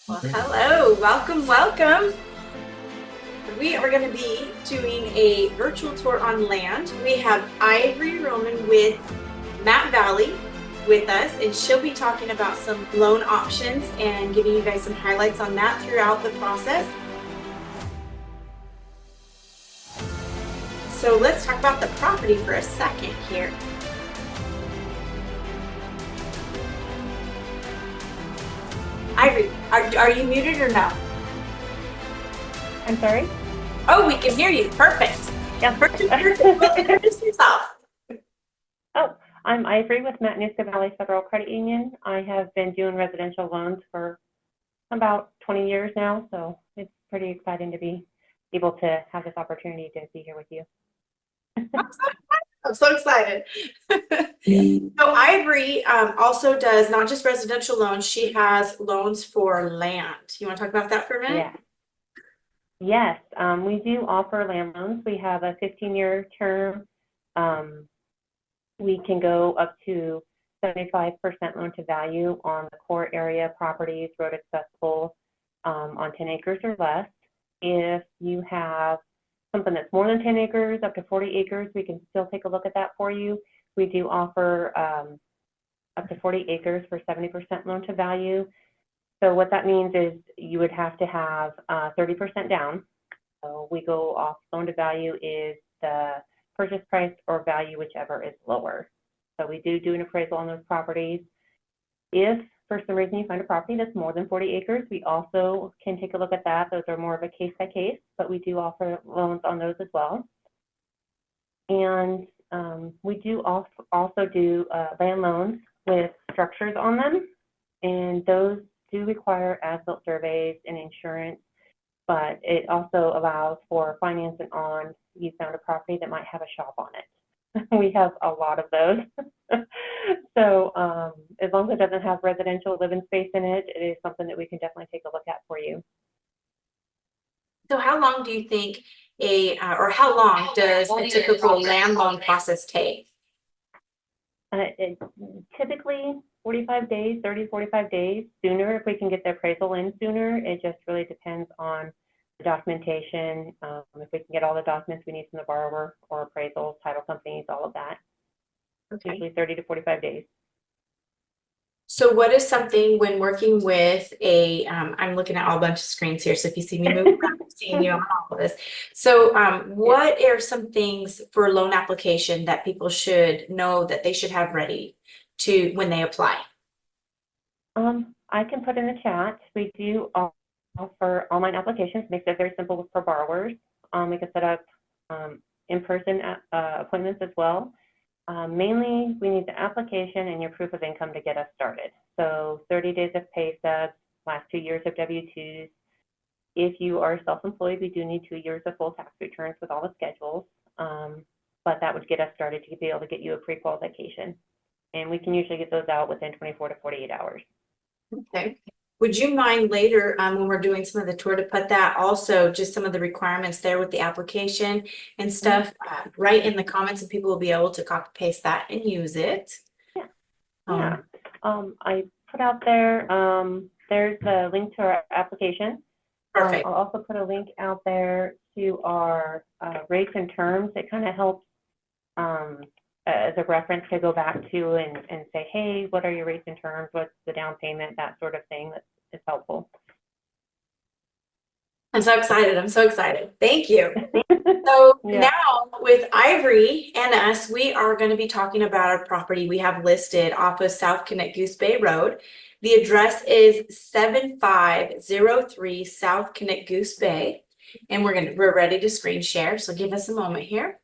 Well, hello, welcome. We are going to be doing a virtual tour on land. We have Ivory Rhowmine with Matt Valley with us, and she'll be talking about some loan options and giving you guys some highlights on that throughout the process. So let's talk about the property for a second here. Ivory, are you muted or no? I'm sorry? Oh, we can hear you. Perfect. Yeah. Well, introduce yourself. Oh, I'm Ivory with Matanuska Valley Federal Credit Union. I have been doing residential loans for about 20 years now, so it's pretty exciting to be able to have this opportunity to be here with you. I'm so excited. So Ivory also does not just residential loans, she has loans for land. You want to talk about that for a minute? Yeah. Yes, we do offer land loans. We have a 15-year term. We can go up to 75% loan to value on the core area properties, road accessible, on 10 acres or less. If you have something that's more than 10 acres, up to 40 acres, we can still take a look at that for you. We do offer up to 40 acres for 70% loan to value. So what that means is you would have to have 30% down. So we go off loan to value is the purchase price or value, whichever is lower. So we do an appraisal on those properties. If for some reason you find a property that's more than 40 acres, we also can take a look at that. Those are more of a case by case, but we do offer loans on those as well. And we do also do land loans with structures on them, and those do require as-built surveys and insurance, but it also allows for financing on you found a property that might have a shop on it. We have a lot of those. So as long as it doesn't have residential living space in it, it is something that we can definitely take a look at for you. So how long do you think or how long does a typical land loan process take? It typically 45 days, 30, 45 days. Sooner if we can get the appraisal in sooner. It just really depends on the documentation. If we can get all the documents we need from the borrower or appraisals, title companies, all of that. Okay. Usually 30 to 45 days. So what is something when working with I'm looking at all a bunch of screens here, so if you see me move around, I'm seeing you on all of this. So what are some things for loan application that people should know that they should have ready to when they apply? I can put in the chat. We do offer online applications, makes it very simple for borrowers. We can set up in-person appointments as well. Mainly, we need the application and your proof of income to get us started. So 30 days of pay stubs, last 2 years of W-2s. If you are self-employed, we do need 2 years of full tax returns with all the schedules. But that would get us started to be able to get you a pre-qualification. And we can usually get those out within 24 to 48 hours. Okay. Would you mind later when we're doing some of the tour to put that also just some of the requirements there with the application and stuff right in the comments, and people will be able to copy paste that and use it? Yeah. I put out there, there's a link to our application. Perfect. I'll also put a link out there to our rates and terms. It kind of helps as a reference to go back to and say, hey, what are your rates and terms? What's the down payment? That sort of thing that is helpful. I'm so excited. I'm so excited. Thank you. So now with Ivory and us, we are going to be talking about our property we have listed off of South Knik-Goose-Bay Road. The address is 7503 South Knik-Goose-Bay, and we're ready to screen share. So give us a moment here.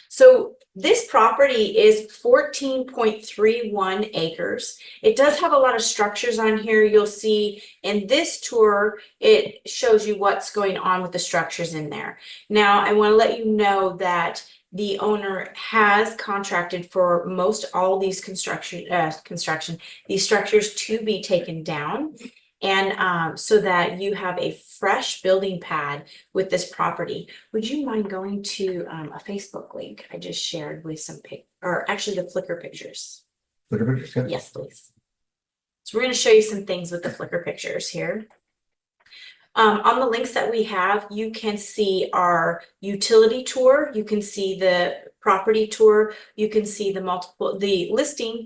So this property is 14.31 acres. It does have a lot of structures on here. You'll see in this tour, it shows you what's going on with the structures in there. Now, I want to let you know that the owner has contracted for most all these these structures to be taken down. And so that you have a fresh building pad with this property. Would you mind going to a Facebook link I just shared with some or actually the Flickr pictures? Flicker pictures, yeah. Yes, please. So we're going to show you some things with the Flickr pictures here. On the links that we have, you can see our utility tour, you can see the property tour, you can see the listing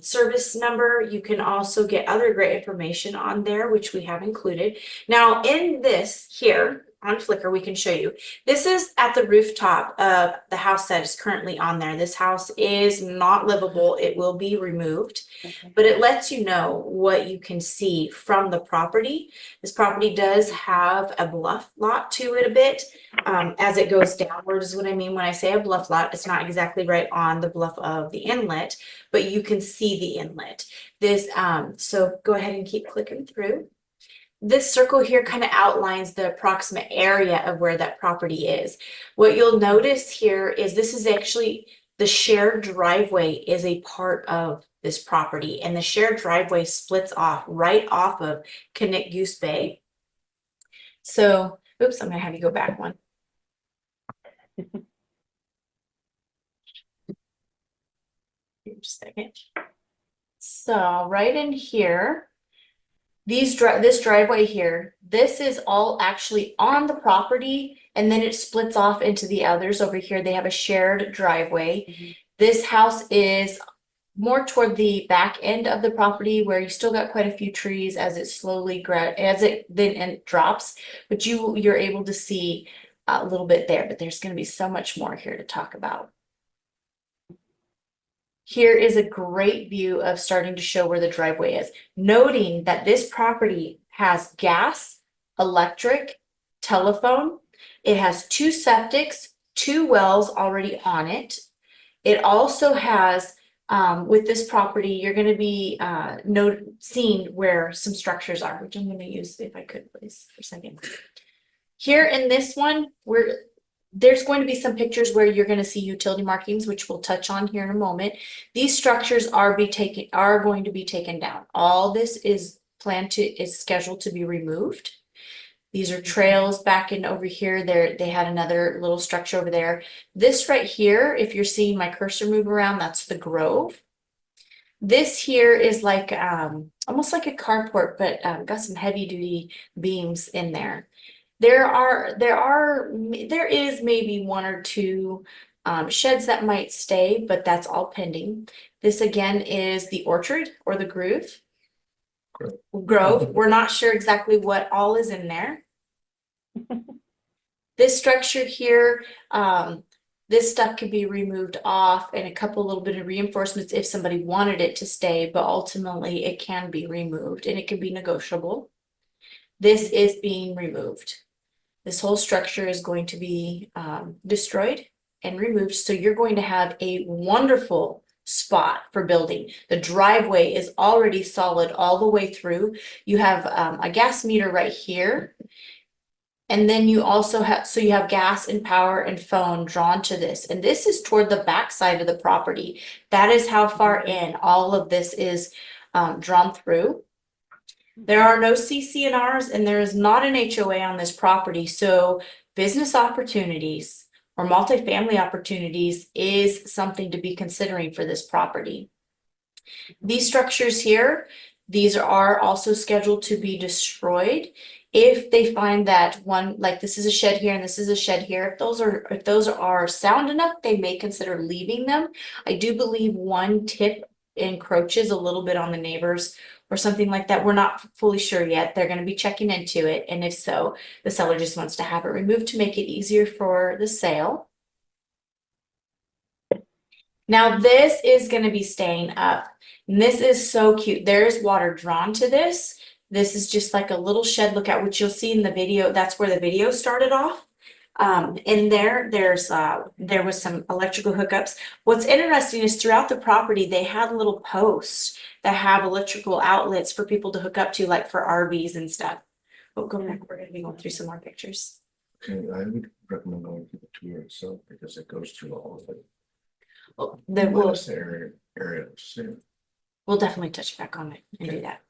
service number. You can also get other great information on there, which we have included. Now in this here on Flickr, we can show you, this is at the rooftop of the house that is currently on there. This house is not livable. It will be removed, but it lets you know what you can see from the property. This property does have a bluff lot to it a bit. As it goes downward is what I mean when I say a bluff lot. It's not exactly right on the bluff of the inlet, but you can see the inlet. This, so go ahead and keep clicking through. This circle here kind of outlines the approximate area of where that property is. What you'll notice here is this is actually the shared driveway is a part of this property, and the shared driveway splits off right off of Knik-Goose-Bay. So, oops, I'm gonna have you go back one. Just a second. So right in here, this driveway here, this is all actually on the property, and then it splits off into the others over here. They have a shared driveway. This house is more toward the back end of the property where you still got quite a few trees as it slowly then drops, but you're able to see a little bit there, but there's going to be so much more here to talk about. Here is a great view of starting to show where the driveway is, noting that this property has gas, electric, telephone. It has 2 septics, 2 wells already on it. It also has, with this property, you're going to be seeing where some structures are, which I'm going to use if I could, please, for a second. Here in this one, there's going to be some pictures where you're going to see utility markings, which we'll touch on here in a moment. These structures are going to be taken down. All this is scheduled to be removed. These are trails back in over here. They had another little structure over there. This right here, if you're seeing my cursor move around, that's the Grove. This here is like almost like a carport, but got some heavy duty beams in there. There is maybe 1 or 2 sheds that might stay, but that's all pending. This again is the orchard or the Grove. We're not sure exactly what all is in there. This structure here, this stuff can be removed off, and a little bit of reinforcements if somebody wanted it to stay, but ultimately it can be removed and it can be negotiable. This is being removed. This whole structure is going to be destroyed and removed. So you're going to have a wonderful spot for building. The driveway is already solid all the way through. You have a gas meter right here. And then you also have, so you have gas and power and phone drawn to this. And this is toward the back side of the property. That is how far in all of this is drawn through. There are no CC&Rs, and there is not an HOA on this property. So business opportunities or multifamily opportunities is something to be considering for this property. These structures here, these are also scheduled to be destroyed. If they find that one, like this is a shed here and this is a shed here, if those are sound enough, they may consider leaving them. I do believe one tip encroaches a little bit on the neighbors or something like that. We're not fully sure yet. They're going to be checking into it. And if so, the seller just wants to have it removed to make it easier for the sale. Now this is going to be staying up. And this is so cute. There's water drawn to this. This is just like a little shed look at, which you'll see in the video. That's where the video started off. In there was some electrical hookups. What's interesting is throughout the property, they had little posts that have electrical outlets for people to hook up to, like for RVs and stuff. Oh, go back. We're going to be going through some more pictures. Okay, I would recommend going through the tour itself because it goes through all of it. Well, Minus the area to see. we'll definitely touch back on it and Okay. do that.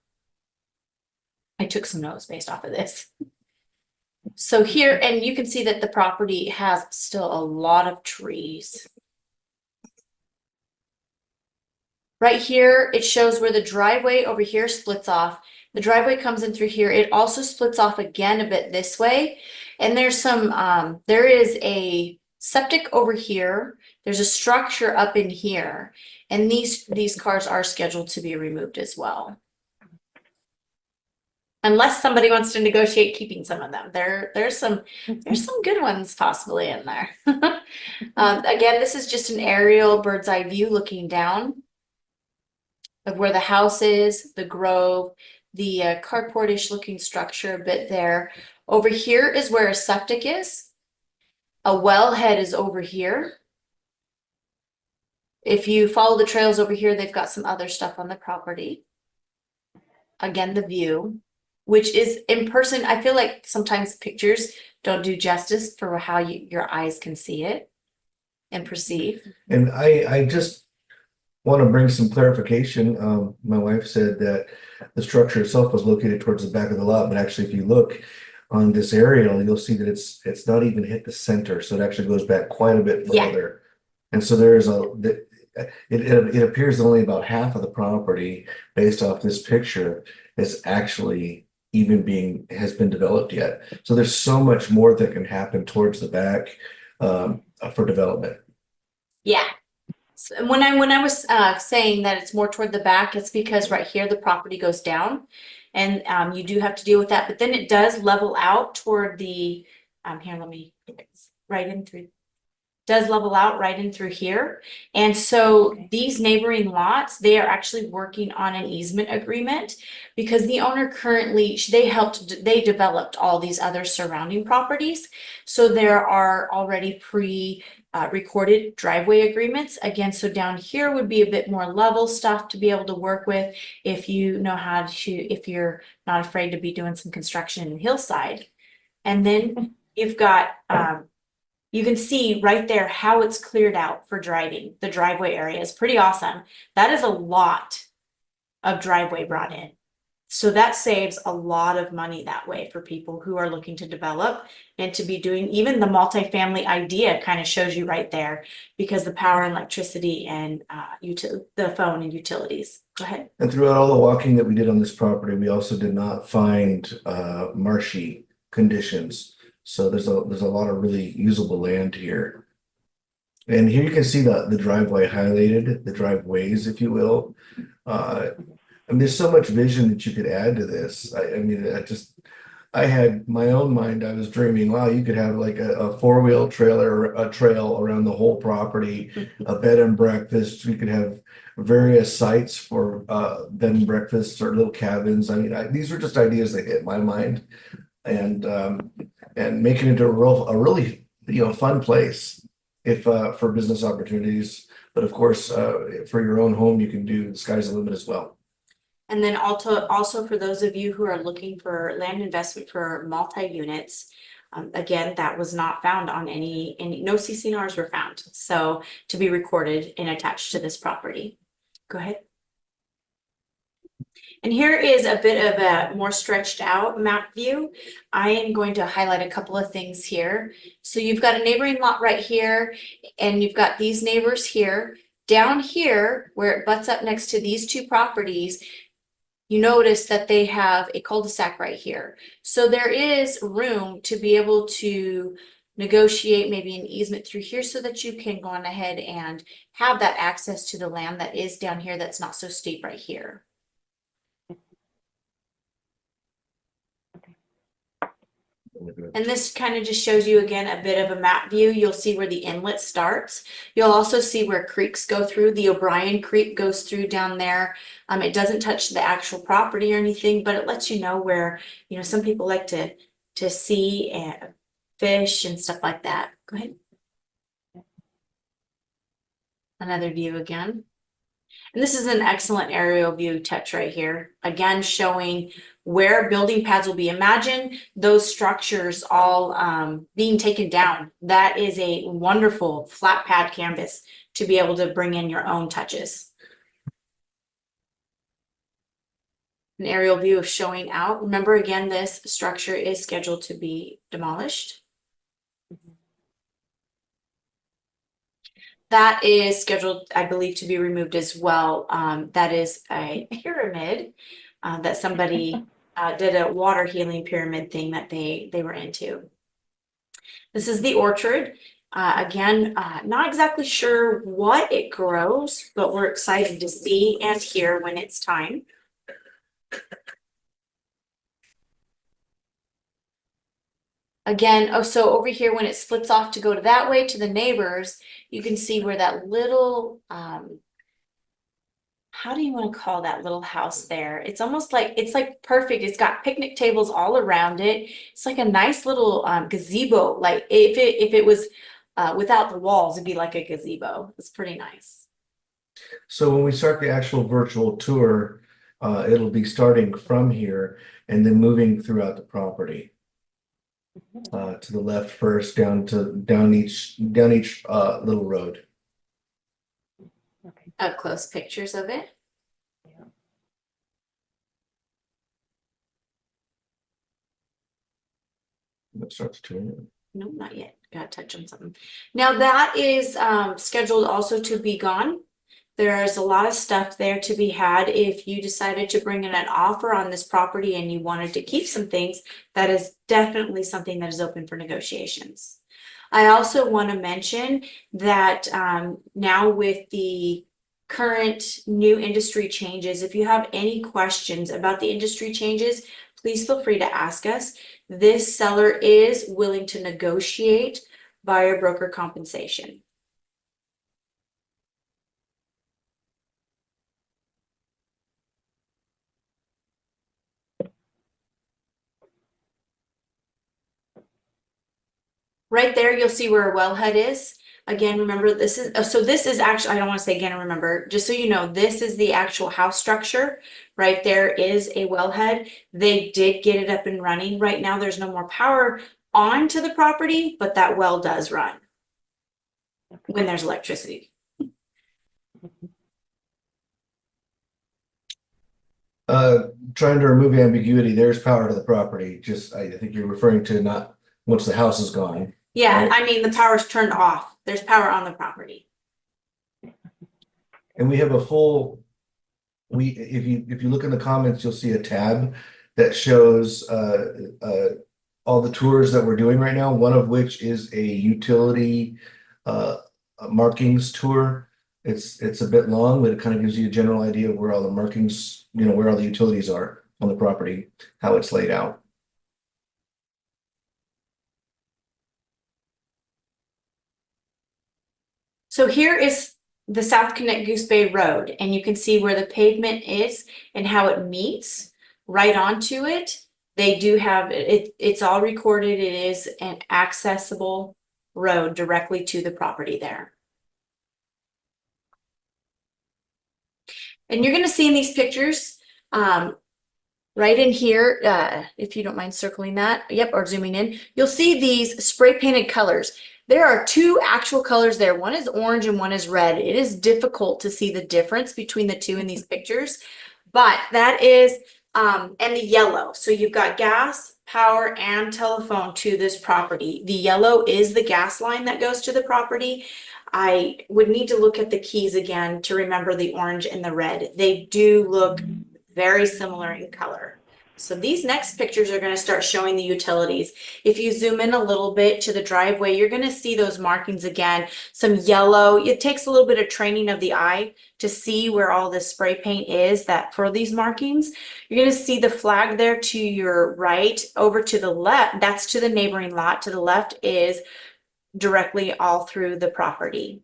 I took some notes based off of this. So here, and you can see that the property has still a lot of trees. Right here, it shows where the driveway over here splits off. The driveway comes in through here. It also splits off again a bit this way. And there's some, there is a septic over here. There's a structure up in here. And these cars are scheduled to be removed as well. Unless somebody wants to negotiate keeping some of them. There's some good ones possibly in there. Again, this is just an aerial bird's eye view looking down of where the house is, the grove, the carportish looking structure a bit there. Over here is where a septic is. A wellhead is over here. If you follow the trails over here, they've got some other stuff on the property. Again, the view, which is in person. I feel like sometimes pictures don't do justice for how your eyes can see it and perceive. And I just want to bring some clarification. My wife said that the structure itself was located towards the back of the lot, but actually if you look on this aerial, you'll see that it's not even hit the center. So it actually goes back quite a bit further. Yeah. And so there's it appears only about half of the property based off this picture is actually even has been developed yet. So there's so much more that can happen towards the back for development. Yeah. So when I was saying that it's more toward the back, it's because right here the property goes down, and you do have to deal with that. But then it does level out toward the here. Let me right in through. Does level out right in through here, and so these neighboring lots, they are actually working on an easement agreement because the owner currently they developed all these other surrounding properties, so there are already recorded driveway agreements. Again, so down here would be a bit more level stuff to be able to work with if you know how to, if you're not afraid to be doing some construction in hillside. And then you've got, you can see right there how it's cleared out for driving. The driveway area is pretty awesome. That is a lot of driveway brought in. So that saves a lot of money that way for people who are looking to develop and to be doing. Even the multifamily idea kind of shows you right there because the power and electricity and the phone and utilities. Go ahead. And throughout all the walking that we did on this property, we also did not find marshy conditions. So there's a lot of really usable land here. And here you can see the driveway highlighted, the driveways, if you will. I mean, there's so much vision that you could add to this. I mean, I had my own mind. I was dreaming, wow, you could have like a four-wheel trailer, a trail around the whole property, a bed and breakfast. We could have various sites for bed and breakfasts or little cabins. I mean, these were just ideas that hit my mind, and making it a really fun place if for business opportunities. But of course, for your own home, you can do the sky's the limit as well. And then also for those of you who are looking for land investment for multi-units, again, that was not found on no CC&Rs were found. So to be recorded and attached to this property. Go ahead. And here is a bit of a more stretched out map view. I am going to highlight a couple of things here. So you've got a neighboring lot right here, and you've got these neighbors here. Down here, where it butts up next to these two properties, you notice that they have a cul-de-sac right here. So there is room to be able to negotiate maybe an easement through here so that you can go on ahead and have that access to the land that is down here that's not so steep right here. And this kind of just shows you again a bit of a map view. You'll see where the inlet starts. You'll also see where creeks go through. The O'Brien Creek goes through down there. It doesn't touch the actual property or anything, but it lets you know where, some people like to see and fish and stuff like that. Go ahead. Another view again. And this is an excellent aerial view touch right here. Again, showing where building pads will be. Imagine those structures all being taken down. That is a wonderful flat pad canvas to be able to bring in your own touches. An aerial view of showing out. Remember, again, this structure is scheduled to be demolished. That is scheduled, I believe, to be removed as well. That is a pyramid that somebody did a water healing pyramid thing that they were into. This is the orchard. Again, not exactly sure what it grows, but we're excited to see and hear when it's time. Again, oh, so over here, when it splits off to go to that way to the neighbors, you can see where that little, how do you want to call that little house there? It's almost like, it's like perfect. It's got picnic tables all around it. It's like a nice little gazebo. Like if it was without the walls, it'd be like a gazebo. It's pretty nice. So when we start the actual virtual tour, it'll be starting from here and then moving throughout the property. To the left first, down each little road. Okay. Up close pictures of it. Yeah. Let's start the tour. No, not yet. Gotta touch on something. Now that is scheduled also to be gone. There's a lot of stuff there to be had. If you decided to bring in an offer on this property and you wanted to keep some things, that is definitely something that is open for negotiations. I also want to mention that now with the current new industry changes, if you have any questions about the industry changes, please feel free to ask us. This seller is willing to negotiate buyer broker compensation. Right there, you'll see where a wellhead is. Again, remember this is, so this is actually, I don't want to say again, remember, just so you know, this is the actual house structure. Right there is a wellhead. They did get it up and running. Right now, there's no more power onto the property, but that well does run when there's electricity. Trying to remove ambiguity, there's power to the property. Just, I think you're referring to not once the house is gone. Yeah, Right. I mean, the power's turned off. There's power on the property. And we have a full, if you look in the comments, you'll see a tab that shows all the tours that we're doing right now, one of which is a utility markings tour. It's a bit long, but it kind of gives you a general idea of where all the markings, where all the utilities are on the property, how it's laid out. So here is the South Knik-Goose-Bay Road, and you can see where the pavement is and how it meets right onto it. They do have it, it's all recorded. It is an accessible road directly to the property there. And you're going to see in these pictures, right in here, if you don't mind circling that, yep, or zooming in, you'll see these spray painted colors. There are two actual colors there. One is orange and one is red. It is difficult to see the difference between the two in these pictures, but that is, and the yellow. So you've got gas, power, and telephone to this property. The yellow is the gas line that goes to the property. I would need to look at the keys again to remember the orange and the red. They do look very similar in color. So these next pictures are going to start showing the utilities. If you zoom in a little bit to the driveway, you're going to see those markings again, some yellow. It takes a little bit of training of the eye to see where all the spray paint is that for these markings. You're going to see the flag there to your right. Over to the left, that's to the neighboring lot. To the left is directly all through the property.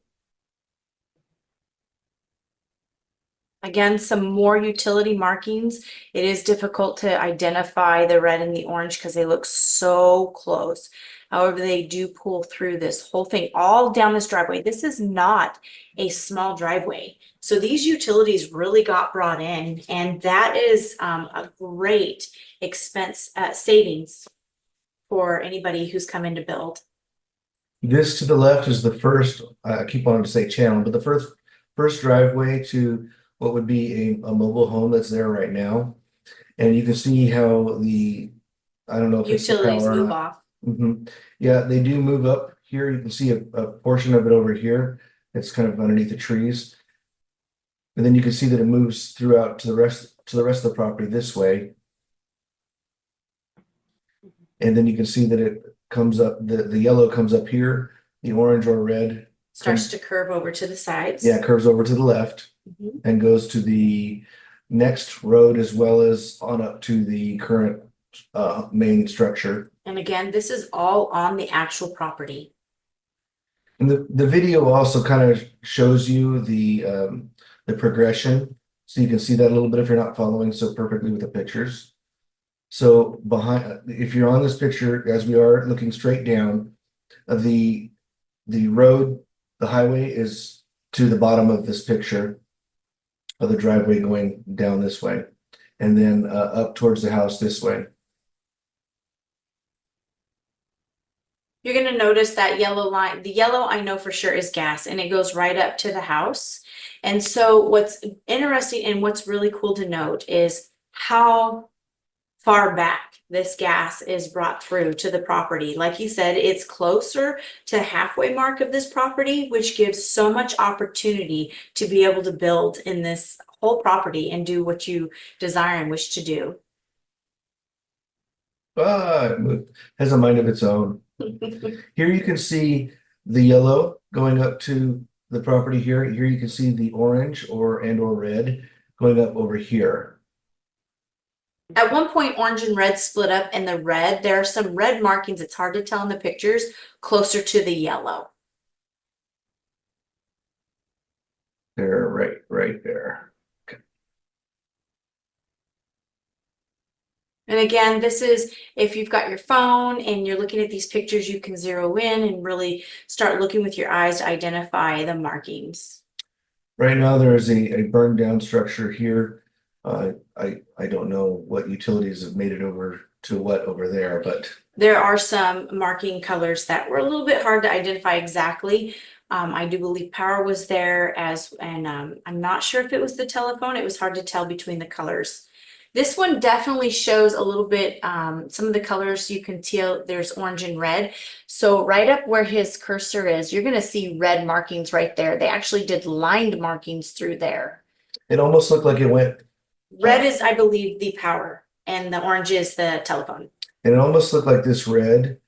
Again, some more utility markings. It is difficult to identify the red and the orange because they look so close. However, they do pull through this whole thing all down this driveway. This is not a small driveway. So these utilities really got brought in, and that is a great expense savings for anybody who's come in to build. This to the left is the first, I keep wanting to say channel, but the first driveway to what would be a mobile home that's there right now. And you can see how I don't know if it's the Utilities power or move not. off. Yeah, they do move up here. You can see a portion of it over here. It's kind of underneath the trees. And then you can see that it moves throughout to the rest of the property this way. And then you can see that it comes up, the yellow comes up here, the orange or red Starts to curve over to the sides. yeah, curves over to the left Mhm. and goes to the next road as well as on up to the current main structure. And again, this is all on the actual property. And the video also kind of shows you the progression. So you can see that a little bit if you're not following so perfectly with the pictures. So behind, if you're on this picture, as we are looking straight down, the road, the highway is to the bottom of this picture of the driveway going down this way, and then up towards the house this way. You're gonna notice that yellow line, the yellow I know for sure is gas, and it goes right up to the house. And so what's interesting and what's really cool to note is how far back this gas is brought through to the property. Like he said, it's closer to the halfway mark of this property, which gives so much opportunity to be able to build in this whole property and do what you desire and wish to do. It has a mind of its own. Here you can see the yellow going up to the property here. Here you can see the orange or red going up over here. At one point, orange and red split up, and the red, there are some red markings, it's hard to tell in the pictures, closer to the yellow. They're right there. And again, this is if you've got your phone and you're looking at these pictures, you can zero in and really start looking with your eyes to identify the markings. Right now, there is a burned down structure here. I don't know what utilities have made it over to what over there, but There are some marking colors that were a little bit hard to identify exactly. I do believe power was there and I'm not sure if it was the telephone. It was hard to tell between the colors. This one definitely shows a little bit, some of the colors you can tell there's orange and red. So right up where his cursor is, you're gonna see red markings right there. They actually did lined markings through there. it almost looked like it went, Red is, I believe, the power and the orange is the telephone. and it almost looked like this red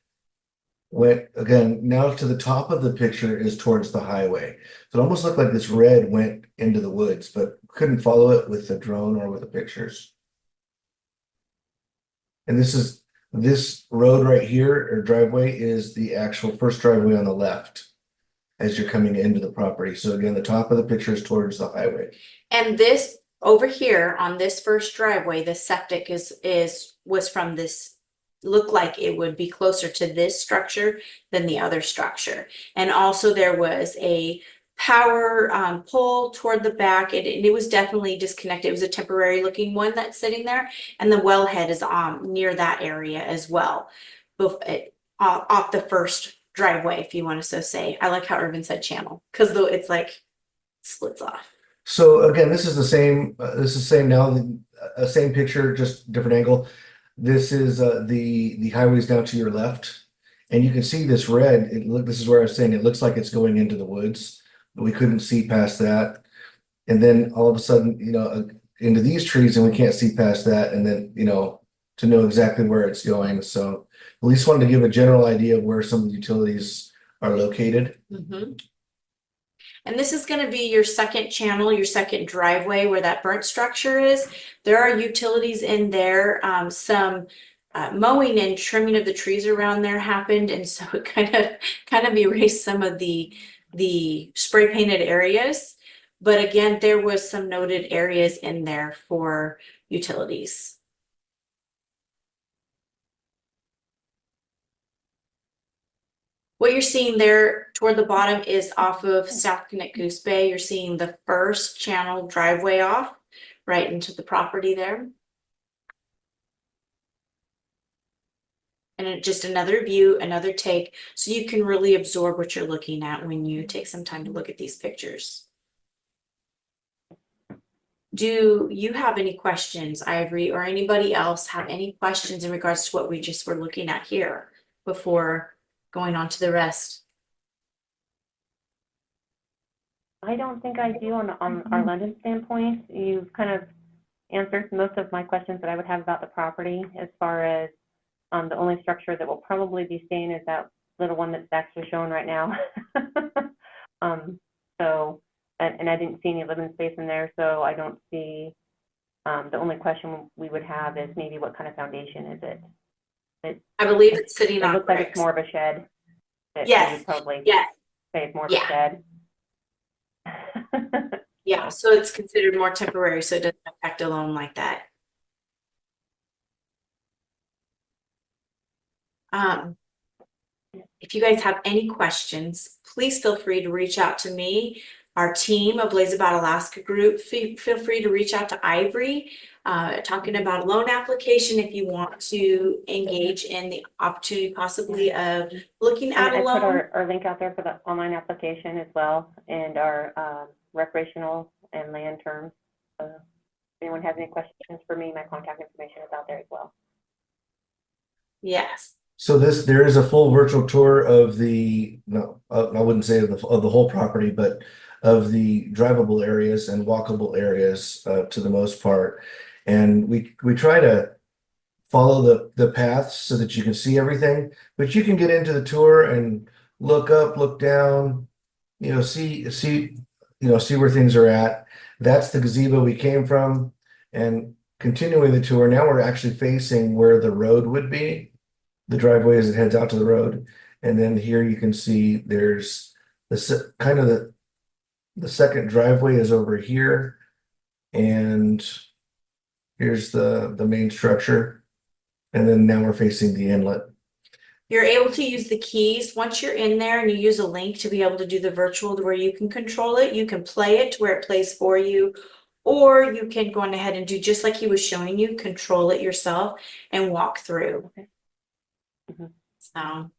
went again now to the top of the picture is towards the highway. So it almost looked like this red went into the woods, but couldn't follow it with the drone or with the pictures. And this road right here or driveway is the actual first driveway on the left as you're coming into the property. So again, the top of the picture is towards the highway. And this over here on this first driveway, the septic was from this, looked like it would be closer to this structure than the other structure. And also there was a power pole toward the back. It was definitely disconnected. It was a temporary looking one that's sitting there, and the wellhead is near that area as well, off the first driveway, if you want to so say. I like how Irvin said channel because though it's like splits off. So again, this is the same. This is the same now. Same picture, just different angle. This is the highways down to your left, and you can see this red. This is where I was saying it looks like it's going into the woods, but we couldn't see past that. And then all of a sudden, into these trees, and we can't see past that. And then to know exactly where it's going. So at least wanted to give a general idea of where some of the utilities are located. Mm-hmm. And this is going to be your second channel, your second driveway where that burnt structure is. There are utilities in there. Some mowing and trimming of the trees around there happened, and so it kind of erased some of the spray painted areas. But again, there was some noted areas in there for utilities. What you're seeing there toward the bottom is off of South Knik-Goose-Bay. You're seeing the first channel driveway off right into the property there. And just another view, another take, so you can really absorb what you're looking at when you take some time to look at these pictures. Do you have any questions, Ivory, or anybody else have any questions in regards to what we just were looking at here before going on to the rest? I don't think I do on our London standpoint. You've kind of answered most of my questions that I would have about the property, as far as the only structure that will probably be staying is that little one that's actually shown right now. And I didn't see any living space in there, so I don't see, the only question we would have is maybe what kind of foundation is it? I believe it's sitting It on looks like it's bricks. more of a shed. That we Yes, would probably yes, say it's more of yeah. a shed. Yeah, so it's considered more temporary, so it doesn't affect a loan like that. If you guys have any questions, please feel free to reach out to me, our team, Ablaze About Alaska Group. Feel free to reach out to Ivory, talking about a loan application if you want to engage in the opportunity possibly of looking at a I put loan. our link out there for the online application as well, and our recreational and land terms. If anyone has any questions for me, my contact information is out there as well. Yes. So there is a full virtual tour of the, no, I wouldn't say of the whole property, but of the drivable areas and walkable areas to the most part. And we try to follow the paths so that you can see everything, but you can get into the tour and look up, look down, see where things are at. That's the gazebo we came from. And continuing the tour, now we're actually facing where the road would be. The driveway as it heads out to the road. And then here you can see there's the kind of the second driveway is over here. And here's the main structure. And then now we're facing the inlet. You're able to use the keys once you're in there and you use a link to be able to do the virtual where you can control it. You can play it to where it plays for you, or you can go on ahead and do just like he was showing you, control it yourself and walk through. Okay. So,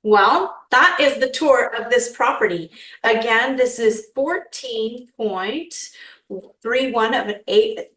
well, that is the tour of this property. Again, this is 14.31 of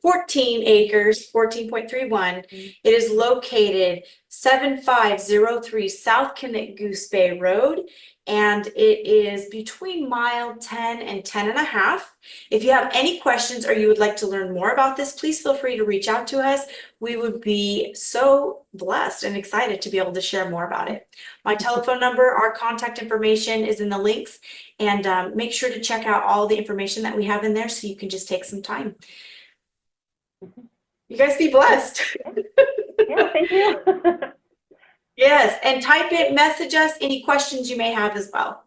14 acres, 14.31. It is located 7503 South Knik-Goose-Bay Road, and it is between mile 10 and 10 and a half. If you have any questions or you would like to learn more about this, please feel free to reach out to us. We would be so blessed and excited to be able to share more about it. My telephone number, our contact information is in the links, and make sure to check out all the information that we have in there so you can just take some time. You guys be blessed. Yeah, thank you. Yes, and type it, message us any questions you may have as well.